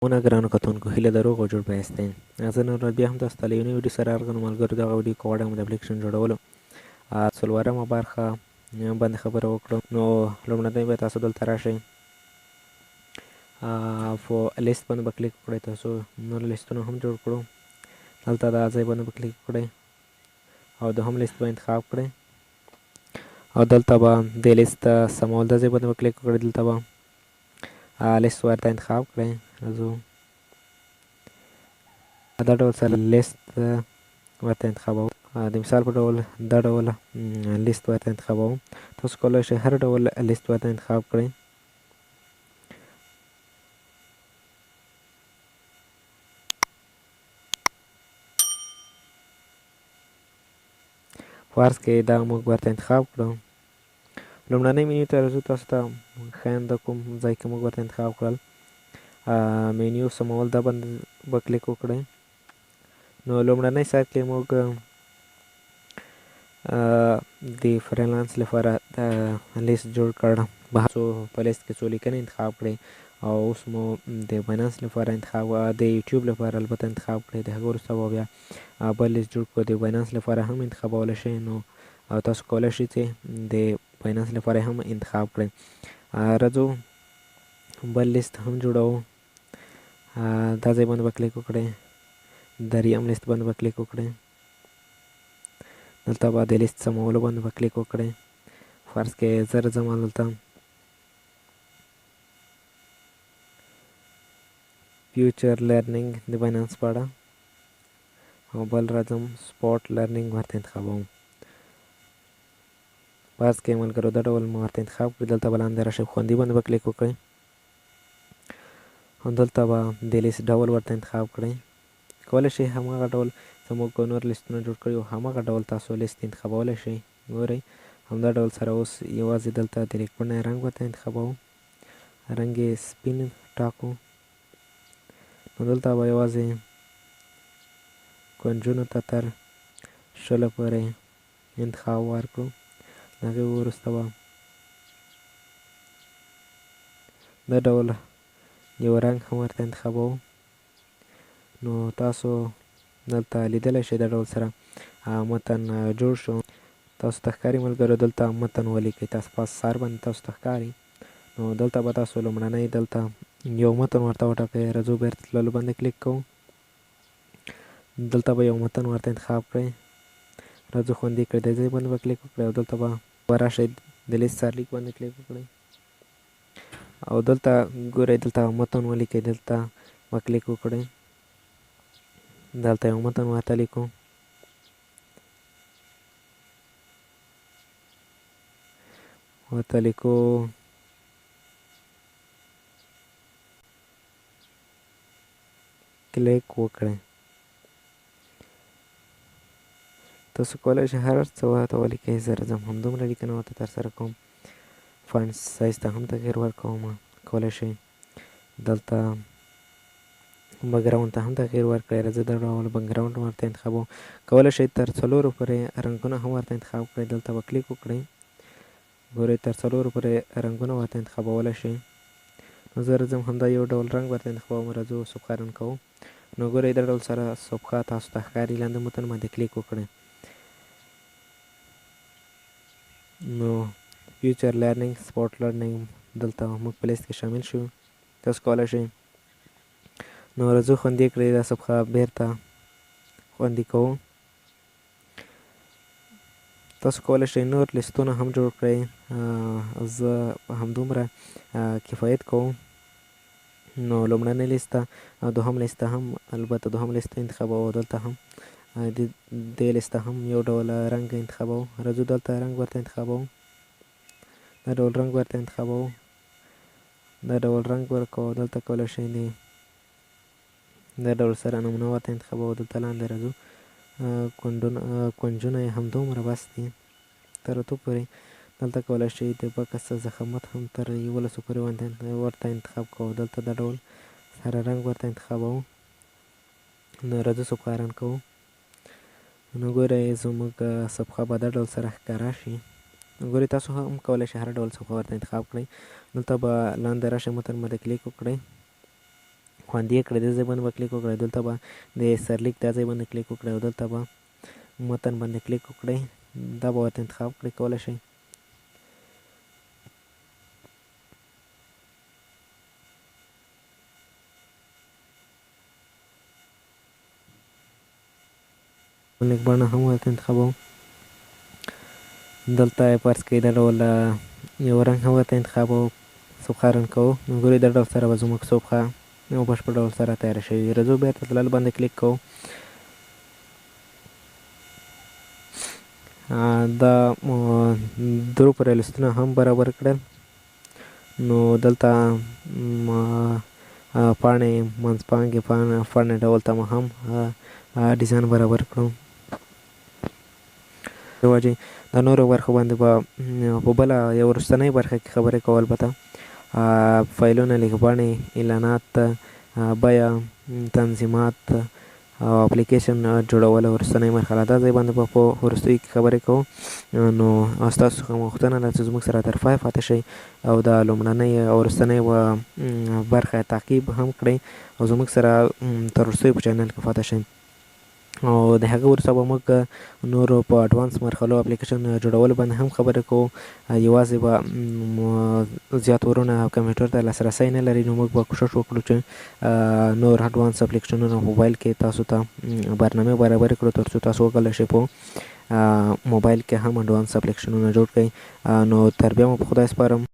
ګرانو کتونکو هیله د روغ او جوړ به یاستئ. زه نن ورځ بیا هم تاسو ته له یو نوي ویډیو سره راغلم. ملګرو دغه ویډیو کې غواړم د اپلیکیشن جوړولو څلورمه برخه باندې خبره وکړم. نو لومړنی به تاسو دلته راشئ، په لیست باندې به کلیک وکړئ. تاسو نور لیستونه هم جوړ کړو. دلته دا ځای باندې به کلیک وکړئ او دوهم لیست به انتخاب کړئ او دلته به د لیست سمول د ځای باندې به کلیک وکړئ. دلته به لیست ورته انتخاب کړئ. راځو دا ډول سره لیست ورته انتخابوم. د مثال په ډول دا ډول لیست ورته انتخابوم. تاسو کولی شئ هر ډول لیست ورته انتخاب کړئ. فرض کې دا موږ ورته انتخاب کړو. لومړنۍ مینیو ته راځو. تاسو ته ښایم د کوم ځای کې موږ ورته انتخاب کړل. مینیو سمول دا باندې به کلیک وکړئ. نو لومړنۍ سر کې موږ د فریلانس لپاره لیست جوړ کړ. تاسو په لیست کې څو لیکنې انتخاب کړئ او اوس مو د فاینانس لپاره انتخاب، د یوټیوب لپاره البته انتخاب کړئ. د هغه وروسته به بیا بل لیست جوړ کړو. د فاینانس لپاره هم انتخابولی شئ. نو تاسو کولی شئ چې د فاینانس لپاره هم انتخاب کړئ. راځو بل لیست هم جوړوو. دا ځای باندې به کلیک وکړئ. دریم لیست باندې به کلیک وکړئ. دلته به د لیست سمولو باندې به کلیک وکړئ. فرض کې زه راځم دلته فیوچر لرنینګ د فاینانس په اړه او بل راځم سپورټ لرنینګ ورته انتخابوم. فرض کې ملګرو دا ډول مو ورته انتخاب کړي. دلته به لاندې راشئ، خوندي باندې به کلیک وکړئ او دلته به د لیست ډول ورته انتخاب کړئ. کولی شئ هماغه ډول زموږ نور لیستونه جوړ کړي او هماغه ډول تاسو لیست انتخابولی شئ. ګورئ همدا ډول سره اوس یوازې دلته د لومړنی رنګ ورته انتخابوم. رنګ یې سپین ټاکو. نو دلته به یوازې کونجونو ته تر شله پورې انتخاب ورکړو. د هغې وروسته به دا ډول یو رنګ هم ورته انتخابوو. نو تاسو دلته لیدلی شئ دا ډول سره متن جوړ شو. تاسو ته ښکاري ملګرو دلته متن ولیکئ. تاسو په سر باندې تاسو ته ښکاري. نو دلته به تاسو لومړنی دلته یو متن ورته وټاکئ. راځو بیرته تللو باندې کلیک کوو. دلته به یو متن ورته انتخاب کړئ. راځو خوندي کړئ. د ځای باندې به کلیک وکړئ او دلته به راشئ د لیست سرلیک باندې کلیک وکړئ او دلته ګورئ دلته متن ولیکئ. دلته به کلیک وکړئ. دلته یو متن ورته لیکو. کلیک وکړئ. تاسو کولی شئ هر څه ورته ولیکئ. زه راځم همدومره لیکنه ورته ترسره کوم. فونټ سایز ته هم تغیر ورکوم. کولی شئ دلته بګراونډ ته هم تغیر ورکړئ. راځه دا ډول بګراونډ ورته انتخابوم. کولی شئ تر 4 پورې رنګونه هم ورته انتخاب کړئ. دلته به کلیک وکړئ. ګورئ تر 4 پورې رنګونه ورته انتخابولی شئ. نو زه راځم همدا یو ډول رنګ ورته انتخابوم. راځو صفحه رن کوو. نو ګورئ دا ډول سره صفحه تاسو ته ښکاري. لاندې متن باندې کلیک وکړئ. نو فیوچر لرنینګ، سپورټ لرنینګ دلته موږ په لیست کې شامل شو. تاسو کولی شئ نو راځو خوندي کړئ. دا صفحه بیرته خوندي کوو. تاسو کولی شئ نور لیستونه هم جوړ کړئ. زه همدومره کفایت کوم. نو لومړنۍ لیسته او دوهم لیسته هم البته دوهم لیسته انتخابوو. دلته هم دې لیسته هم یو ډول رنګ انتخابوو. راځو دلته رنګ ورته انتخابوو. دا ډول رنګ ورته انتخابوو. دا ډول رنګ ورکوو. دلته کولی شئ دا ډول سره نمونه ورته انتخابوو. دلته لاندې راځو کونجونه یې همدومره بس دي تر اتو پورې. دلته کولی شئ د بکس ضخامت هم تر 11 پورې ورته انتخاب کوو. دلته دا ډول سره رنګ ورته انتخابوو. نو راځو صفحه رن کوو. نو ګورئ زموږ صفحه به دا ډول سره ښکاره شي. ګورئ تاسو هم کولی شئ هر ډول صفحه ورته انتخاب کړئ. دلته به لاندې راشئ، متن باندې کلیک وکړئ. خوندي کړئ دې ځای باندې به کلیک وکړئ. دلته به د سرلیک دا ځای باندې کلیک وکړئ او دلته به متن باندې کلیک وکړئ. دا به ورته انتخاب کړئ، کولی شئ. لیک بڼه هم ورته انتخابوم. دلته فرض کړئ دا ډول یو رنګ هم ورته انتخابوم، صفحه رنګ کوو. نو ګورئ دا ډول سره به زموږ صفحه یو بشپړ ډول سره تیاره شوې وي. راځو بېرته تلل باندې کلیک کوو. دا درو پرایلستونه هم برابر کړل. نو دلته پاڼې منځپانګې پاڼې ډول ته مو هم ډیزاین برابر کړو. یوازې د نورو برخو باندې به په بله یو وروستنۍ برخه کې خبرې کوو. البته فایلونه، لیکبڼې، اعلانات، بیه، تنظیمات او اپلیکیشن جوړول وروستنۍ مرحله. دا ځای باندې به په وروستیو کې خبرې کوو. نو ستاسو څخه غوښتنه ده چې زموږ سره تر پایه پاتې شئ او د لومړنۍ او وروستنۍ برخه تعقیب هم کړئ او زموږ سره تر وروستیو په چینل کې پاتې شئ. او د هغه وروسته به موږ نورو په اډوانس مرحلو اپلیکیشن جوړولو باندې هم خبرې کوو. یوازې به زیات ورونه کمپیوټر ته لاسرسی نه لري، نو موږ به کوشش وکړو چې نور اډوانس اپلیکیشنونه موبایل کې تاسو ته برنامې برابرې کړو تر څو تاسو وکولی شئ په موبایل کې هم اډوانس اپلیکیشنونه جوړ کړئ. نو تر بیا مو په خدای سپارم.